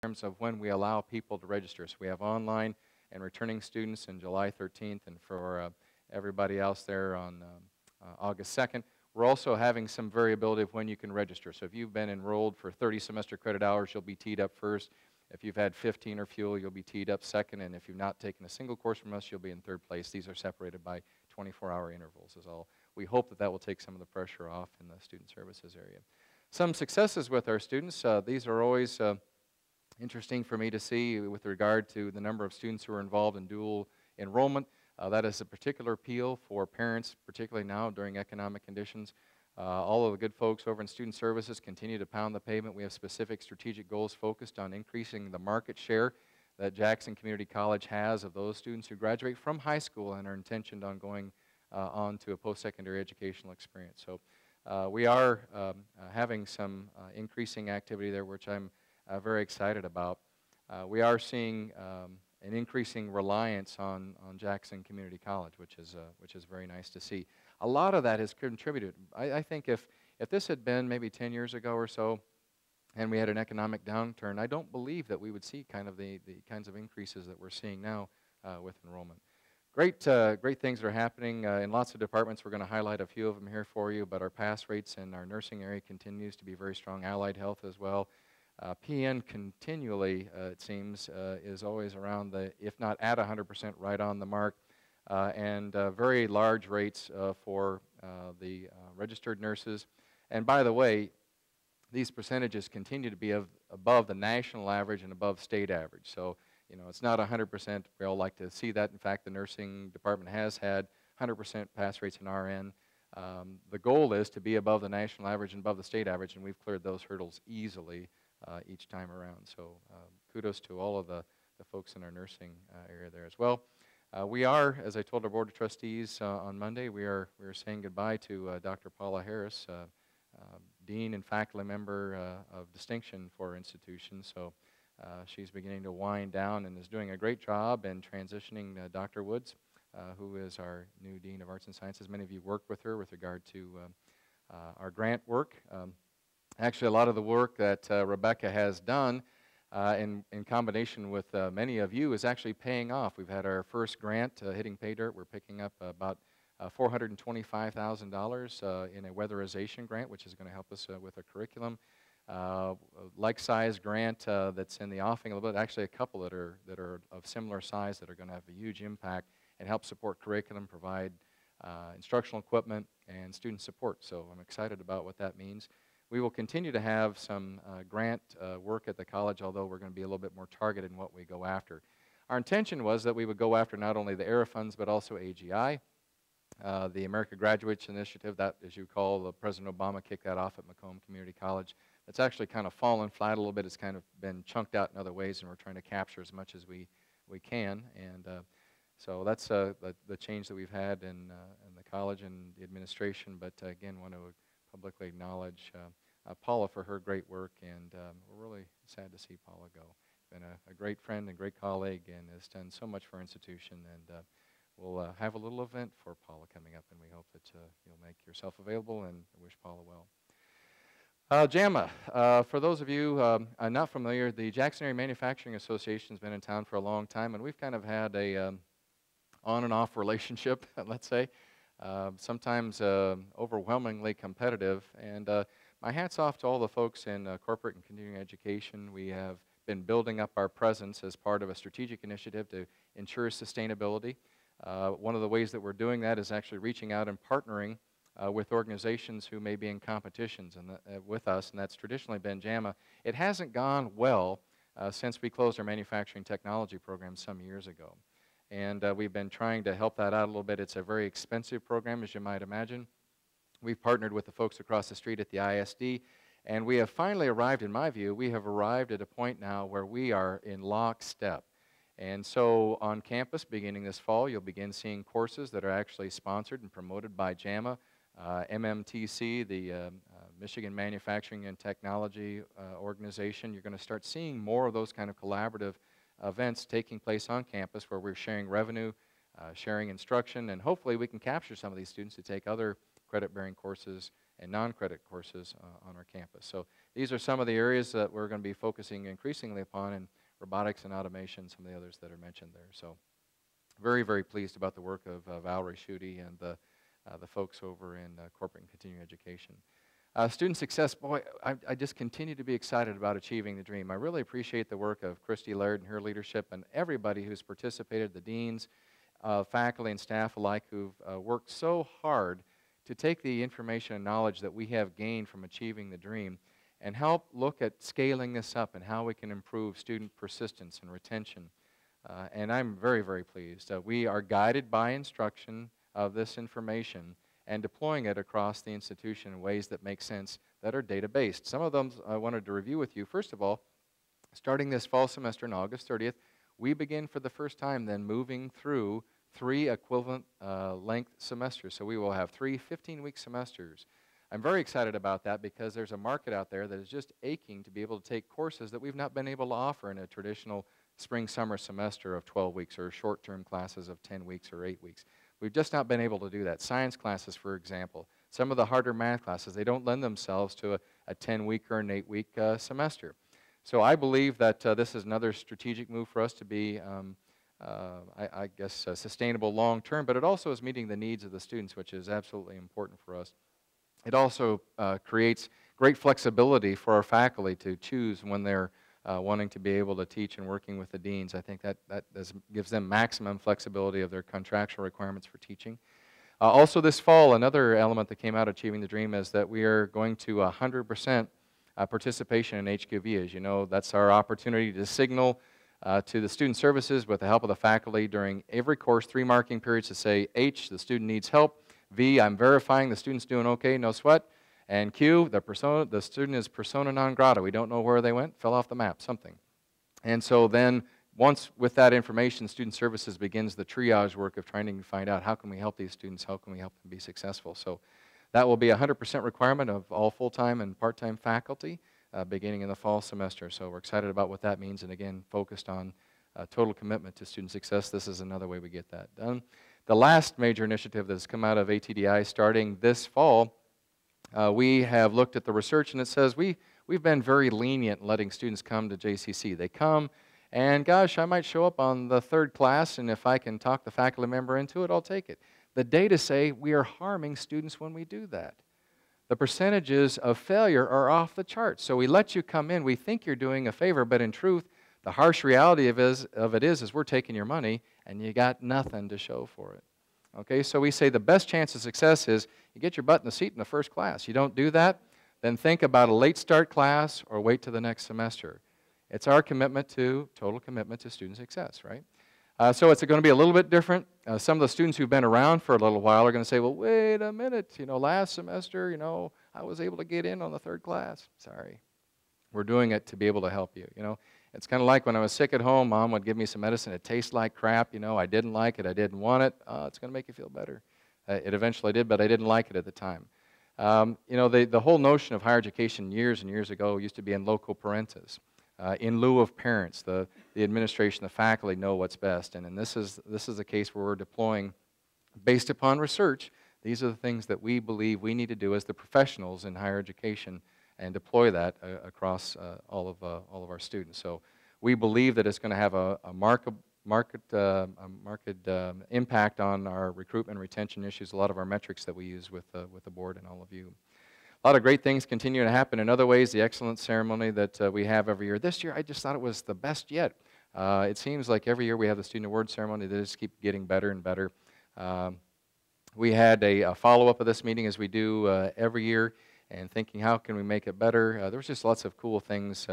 terms of when we allow people to register. So we have online and returning students on July 13th, and for everybody else there on August 2nd. We're also having some variability of when you can register. So if you've been enrolled for 30 semester credit hours, you'll be teed up first. If you've had 15 or fewer, you'll be teed up second. And if you've not taken a single course from us, you'll be in third place. These are separated by 24-hour intervals is all. We hope that that will take some of the pressure off in the student services area. Some successes with our students. These are always interesting for me to see with regard to the number of students who are involved in dual enrollment. That is a particular appeal for parents, particularly now during economic conditions. All of the good folks over in student services continue to pound the pavement. We have specific strategic goals focused on increasing the market share that Jackson Community College has of those students who graduate from high school and are intentioned on going on to a post-secondary educational experience. So we are having some increasing activity there, which I'm very excited about. We are seeing an increasing reliance on Jackson Community College, which is very nice to see. A lot of that has contributed. I think if this had been maybe 10 years ago or so, and we had an economic downturn, I don't believe that we would see kind of the kinds of increases that we're seeing now with enrollment. Great things are happening in lots of departments. We're going to highlight a few of them here for you, but our pass rates in our nursing area continues to be very strong, allied health as well. PN continually, it seems, is always around the, if not at 100%, right on the mark, and very large rates for the registered nurses. And by the way, these percentages continue to be above the national average and above state average. So, you know, it's not 100%. We all like to see that. In fact, the nursing department has had 100% pass rates in RN. The goal is to be above the national average and above the state average, and we've cleared those hurdles easily each time around. So kudos to all of the folks in our nursing area there as well. We are, as I told our Board of Trustees on Monday, we are saying goodbye to Dr. Paula Harris, Dean and faculty member of distinction for our institution. So she's beginning to wind down and is doing a great job in transitioning Dr. Woods, who is our new Dean of Arts and Sciences. Many of you worked with her with regard to our grant work. Actually, a lot of the work that Rebecca has done in combination with many of you is actually paying off. We've had our first grant hitting pay dirt. We're picking up about $425,000 in a weatherization grant, which is going to help us with a curriculum. Like-size grant that's in the offing a little bit. Actually, a couple that are of similar size that are going to have a huge impact and help support curriculum, provide instructional equipment, and student support. So I'm excited about what that means. We will continue to have some grant work at the college, although we're going to be a little bit more targeted in what we go after. Our intention was that we would go after not only the ERA funds, but also AGI. The America Graduates Initiative, that, as you call, President Obama kicked that off at Macomb Community College. It's actually kind of fallen flat a little bit. It's kind of been chunked out in other ways, and we're trying to capture as much as we can. And so that's the change that we've had in the college and the administration. But again, want to publicly acknowledge Paula for her great work, and we're really sad to see Paula go. Been a great friend and great colleague, and has done so much for our institution. And we'll have a little event for Paula coming up, and we hope that you'll make yourself available, and wish Paula well. JAMA, for those of you not familiar, the Jackson Area Manufacturing Association has been in town for a long time, and we've kind of had a on and off relationship, let's say. Sometimes overwhelmingly competitive, and my hat's off to all the folks in corporate and continuing education. We have been building up our presence as part of a strategic initiative to ensure sustainability. One of the ways that we're doing that is actually reaching out and partnering with organizations who may be in competitions and with us, and that's traditionally been JAMA. It hasn't gone well since we closed our manufacturing technology program some years ago. And we've been trying to help that out a little bit. It's a very expensive program, as you might imagine. We've partnered with the folks across the street at the ISD, and we have finally arrived, in my view, we have arrived at a point now where we are in lockstep. And so on campus, beginning this fall, you'll begin seeing courses that are actually sponsored and promoted by JAMA, MMTC, the Michigan Manufacturing and Technology Organization. You're going to start seeing more of those kind of collaborative events taking place on campus where we're sharing revenue, sharing instruction, and hopefully we can capture some of these students to take other credit-bearing courses and non-credit courses on our campus. So these are some of the areas that we're going to be focusing increasingly upon, in robotics and automation, some of the others that are mentioned there. So very, very pleased about the work of Valerie Schutte and the folks over in corporate and continuing education. Student success, boy, I just continue to be excited about achieving the dream. I really appreciate the work of Christy Laird and her leadership, and everybody who's participated, the deans, faculty and staff alike, who've worked so hard to take the information and knowledge that we have gained from achieving the dream and help look at scaling this up and how we can improve student persistence and retention. And I'm very, very pleased. We are guided by instruction of this information and deploying it across the institution in ways that make sense, that are data-based. Some of them I wanted to review with you. First of all, starting this fall semester on August 30th, we begin for the first time then moving through 3 equivalent length semesters. So we will have 3 15-week semesters. I'm very excited about that because there's a market out there that is just aching to be able to take courses that we've not been able to offer in a traditional spring-summer semester of 12 weeks or short-term classes of 10 weeks or 8 weeks. We've just not been able to do that. Science classes, for example, some of the harder math classes, they don't lend themselves to a 10-week or an 8-week semester. So I believe that this is another strategic move for us to be, I guess, sustainable long-term, but it also is meeting the needs of the students, which is absolutely important for us. It also creates great flexibility for our faculty to choose when they're wanting to be able to teach and working with the deans. I think that gives them maximum flexibility of their contractual requirements for teaching. Also this fall, another element that came out of Achieving the Dream is that we are going to 100% participation in HQV. As you know, that's our opportunity to signal to the student services with the help of the faculty during every course, 3 marking periods to say, H, the student needs help. V, I'm verifying the student's doing okay, no sweat. And Q, the student is persona non grata. We don't know where they went, fell off the map, something. And so then, once with that information, Student Services begins the triage work of trying to find out how can we help these students, how can we help them be successful. So that will be a 100% requirement of all full-time and part-time faculty beginning in the fall semester. So we're excited about what that means, and again, focused on total commitment to student success. This is another way we get that done. The last major initiative that has come out of ATDI starting this fall, we have looked at the research, and it says we've been very lenient in letting students come to JCC. They come, and gosh, I might show up on the 3rd class, and if I can talk the faculty member into it, I'll take it. The data say we are harming students when we do that. The percentages of failure are off the charts. So we let you come in, we think you're doing a favor, but in truth, the harsh reality of it is we're taking your money, and you got nothing to show for it. Okay, so we say the best chance of success is you get your butt in the seat in the 1st class. You don't do that, then think about a late start class or wait to the next semester. It's our commitment to, total commitment to student success, right? So it's going to be a little bit different. Some of the students who've been around for a little while are going to say, well, wait a minute, last semester, I was able to get in on the 3rd class. Sorry. We're doing it to be able to help you, It's kind of like when I was sick at home, Mom would give me some medicine. It tastes like crap, I didn't like it, I didn't want it. It's going to make you feel better. It eventually did, but I didn't like it at the time. The whole notion of higher education years and years ago used to be in loco parentis. In lieu of parents, the administration, the faculty know what's best. And this is a case where we're deploying, based upon research, these are the things that we believe we need to do as the professionals in higher education and deploy that across all of our students. So we believe that it's going to have a marked impact on our recruitment and retention issues, a lot of our metrics that we use with the board and all of you. A lot of great things continue to happen in other ways. The excellence ceremony that we have every year. This year, I just thought it was the best yet. It seems like every year we have the student award ceremony. They just keep getting better and better. We had a follow-up of this meeting as we do every year, and thinking how can we make it better. There was just lots of cool things